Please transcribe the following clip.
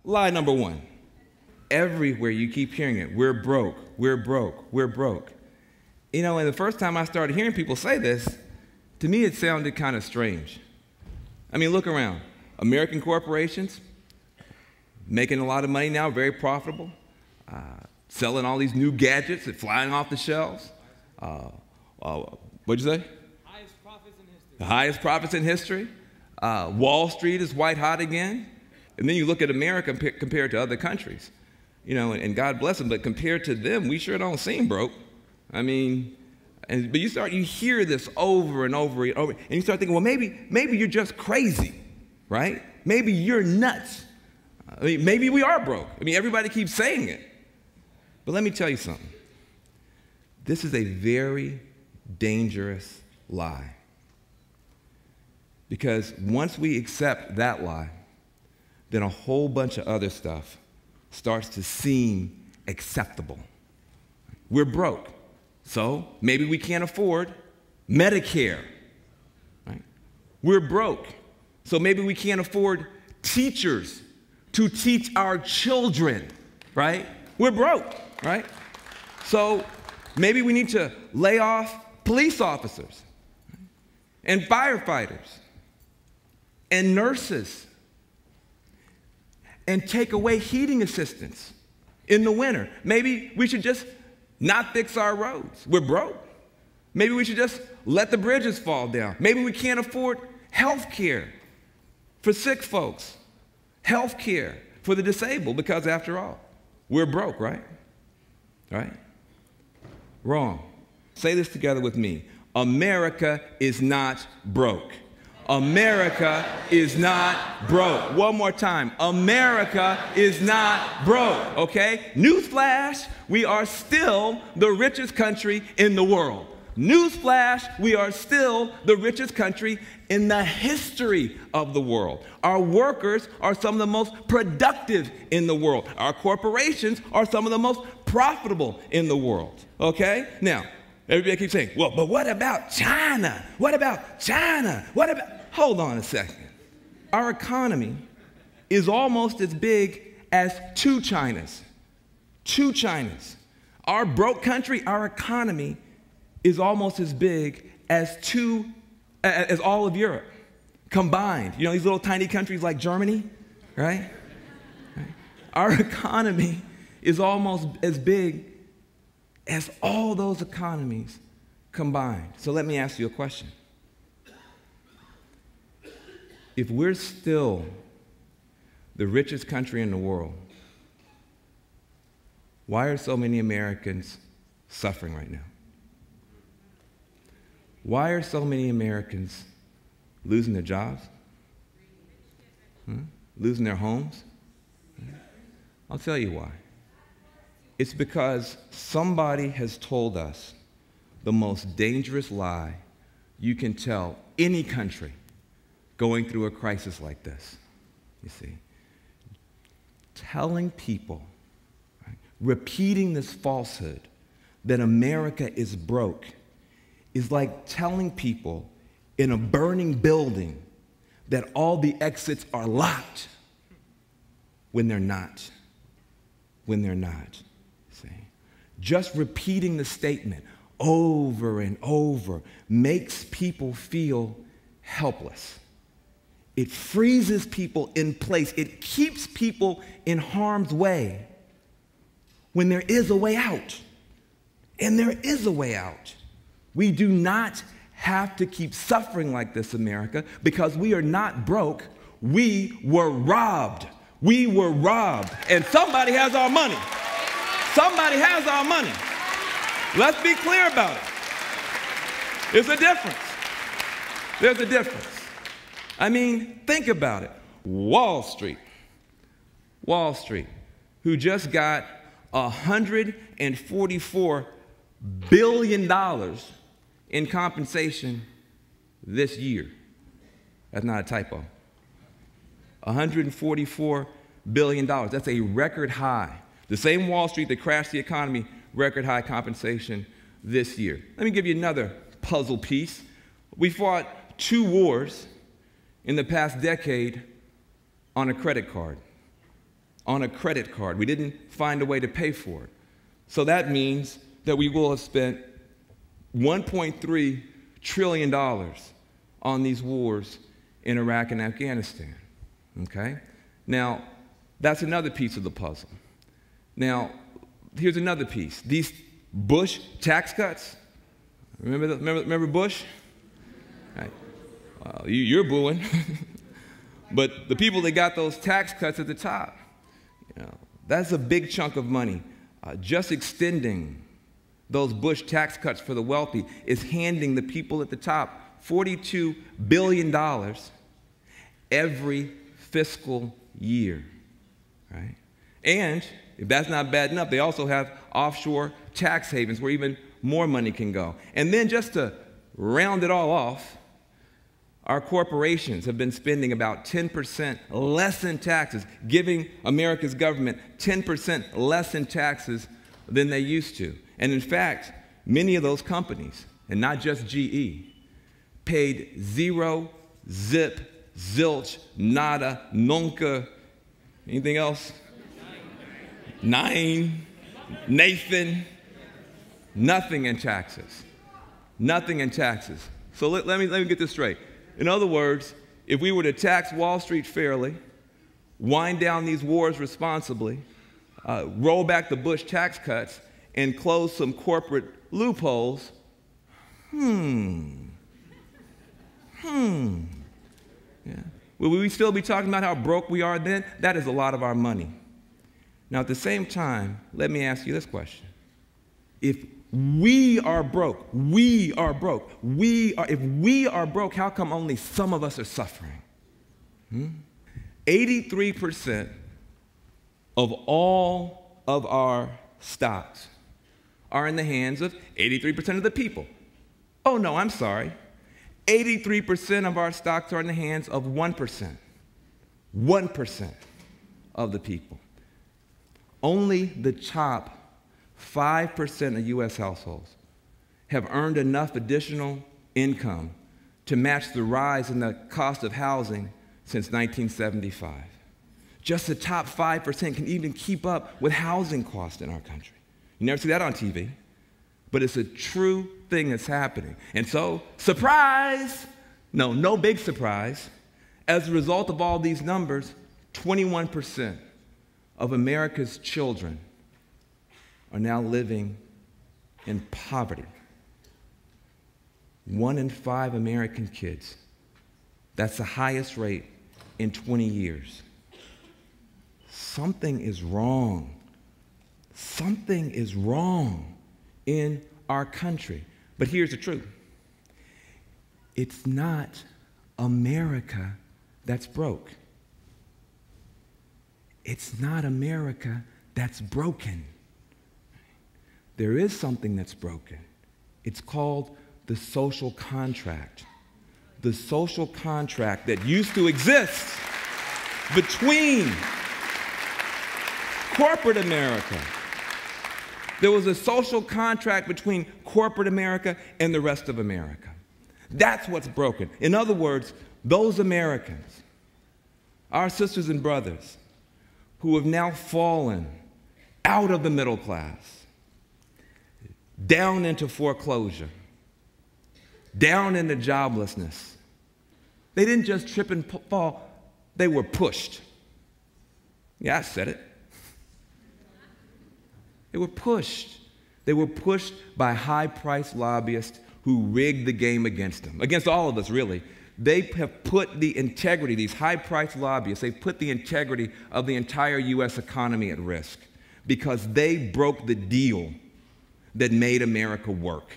Lie number one. Everywhere you keep hearing it, we're broke, we're broke, we're broke. You know, and the first time I started hearing people say this, to me it sounded kind of strange. I mean, look around. American corporations, making a lot of money now, very profitable, selling all these new gadgets that flying off the shelves. What'd you say? Highest profits in history. The highest profits in history. Wall Street is white hot again. And then you look at America compared to other countries. You know, and God bless them, but compared to them, we sure don't seem broke. I mean, but you hear this over and over and over, and you start thinking, well, maybe you're just crazy, right? Maybe you're nuts. I mean, maybe we are broke. I mean, everybody keeps saying it. But let me tell you something. This is a very dangerous lie. Because once we accept that lie, then a whole bunch of other stuff starts to seem acceptable. We're broke, so maybe we can't afford Medicare. Right? We're broke, so maybe we can't afford teachers to teach our children, right? We're broke, right? So maybe we need to lay off police officers and firefighters and nurses and take away heating assistance in the winter. Maybe we should just not fix our roads. We're broke. Maybe we should just let the bridges fall down. Maybe we can't afford health care for sick folks, health care for the disabled, because after all, we're broke, right? Right? Wrong. Say this together with me. America is not broke. America is not broke. One more time. America is not broke, okay? Newsflash, we are still the richest country in the world. Newsflash, we are still the richest country in the history of the world. Our workers are some of the most productive in the world. Our corporations are some of the most profitable in the world, okay? Now, everybody keeps saying, well, but what about China? What about China? What about... Hold on a second. Our economy is almost as big as two Chinas. Two Chinas. Our broke country, our economy is almost as big as all of Europe combined. You know, these little tiny countries like Germany, right? Our economy is almost as big as all those economies combined. So let me ask you a question. If we're still the richest country in the world, why are so many Americans suffering right now? Why are so many Americans losing their jobs? Losing their homes? I'll tell you why. It's because somebody has told us the most dangerous lie you can tell any country going through a crisis like this. You see, telling people, right, repeating this falsehood that America is broke is like telling people in a burning building that all the exits are locked when they're not. When they're not. See? Just repeating the statement over and over makes people feel helpless. It freezes people in place. It keeps people in harm's way when there is a way out. And there is a way out. We do not have to keep suffering like this, America, because we are not broke. We were robbed. We were robbed. And somebody has our money. Somebody has our money. Let's be clear about it. There's a difference. There's a difference. I mean, think about it. Wall Street, who just got $144 billion in compensation this year. That's not a typo. $144 billion. That's a record high. The same Wall Street that crashed the economy, record high compensation this year. Let me give you another puzzle piece. We fought 2 wars in the past decade on a credit card. on a credit card. We didn't find a way to pay for it. So that means that we will have spent $1.3 trillion on these wars in Iraq and Afghanistan, okay? Now, that's another piece of the puzzle. Now, here's another piece. These Bush tax cuts, remember Bush? Right. Well, you're booing. But the people that got those tax cuts at the top, that's a big chunk of money. Just extending those Bush tax cuts for the wealthy is handing the people at the top $42 billion every fiscal year, right? And if that's not bad enough, they also have offshore tax havens where even more money can go. And then just to round it all off, our corporations have been spending about 10% less in taxes, giving America's government 10% less in taxes than they used to. And in fact, many of those companies, and not just GE, paid zero, zip, zilch, nada, nunca, anything else? Nine, Nathan, nothing in taxes. Nothing in taxes. So let me get this straight. In other words, if we were to tax Wall Street fairly, wind down these wars responsibly, roll back the Bush tax cuts, and close some corporate loopholes, Yeah. Will we still be talking about how broke we are then? That is a lot of our money. Now, at the same time, let me ask you this question. If we are broke, if we are broke, how come only some of us are suffering? 83% of all of our stocks are in the hands of 83% of the people. Oh, no, I'm sorry. 83% of our stocks are in the hands of 1%. 1% of the people. Only the top 5% of U.S. households have earned enough additional income to match the rise in the cost of housing since 1975. Just the top 5% can even keep up with housing costs in our country. You never see that on TV, but it's a true thing that's happening. And so, surprise! No big surprise. As a result of all these numbers, 21% of America's children are now living in poverty. 1 in 5 American kids. That's the highest rate in 20 years. Something is wrong. Something is wrong in our country. But here's the truth. It's not America that's broke. It's not America that's broken. There is something that's broken. It's called the social contract. The social contract that used to exist between corporate America. There was a social contract between corporate America and the rest of America. That's what's broken. In other words, those Americans, our sisters and brothers, who have now fallen out of the middle class, down into foreclosure, down into joblessness. They didn't just trip and fall, they were pushed. Yeah, I said it. They were pushed. They were pushed by high-priced lobbyists who rigged the game against them, against all of us, really. They have put the integrity, these high-priced lobbyists, they've put the integrity of the entire U.S. economy at risk because they broke the deal that made America work.